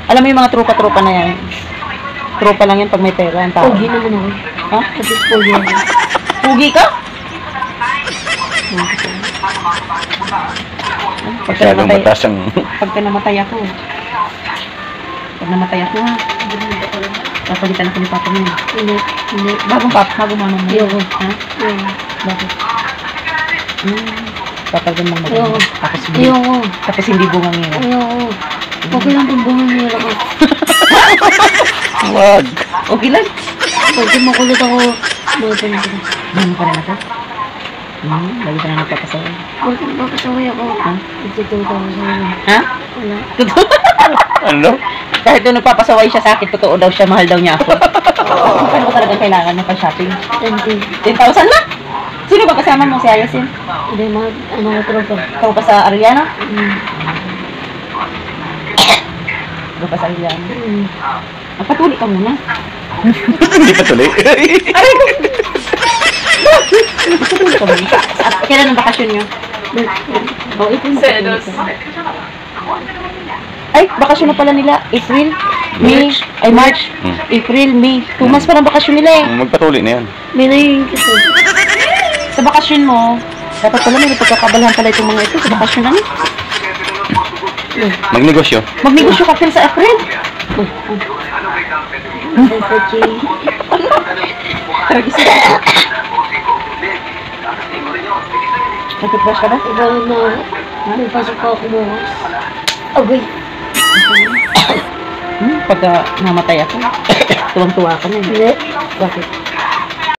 Alam mo yung mga tropa-tropa na yan. Tropa lang yan pag may pera. Ang tao. Pogi naman ako. Ha? Kasi pogi ako. Pugi ka? Masyadong mataas ang... Pagka namatay ako. Pag namatay ako, ha? Papalitan ako ni Papa mo. Hindi. Bagong mama mo. Ayoko. Ha? Ayoko. Bakit? Papalitan mong Ayoko. maganda. Ayoko. Tapos hindi bungang nila. Ayoko. Okay lang kung bungang nila ako. Wag. Okay lang. Pag makulot ako, buhay na ako. Ano pa rin ako? Lagi ka na nagpapasaway. Bakit makasaway ako? Ha? Nagtutulog ako sa inyo. Ha? Wala. Ano? Kahit nung nagpapasaway siya sa akin, totoo daw siya, mahal daw niya ako. Ano ba talagang kailangan mo pa-shopping? 20. 10,000 na? Sino ba kasama mo si Ayasin? Hindi, mga tropa. Ikaw pa sa Ariana? Mm. Ikaw pa sa Ariana? Mm. Magpatuli ka muna. Hindi pa tuloy. Magpatuli ka muna. Kailan ang bakasyon niyo? Oh, April. Ay, bakasyon na pala nila. April, May, ay March, April, May. 2 months pa ng bakasyon nila eh. Magpatuloy na yan. May naging kasi. Sa bakasyon mo, dapat pala may pagkakabalahan pala itong mga ito sa bakasyon na Magnegosyo. Magnegosyo ka sa April. Nagtitrush ka ba? Iba na, may pasok pa ako bukas. Agay. Pagka namatay ako, tuwang-tuwa ka na. Hindi. Bakit?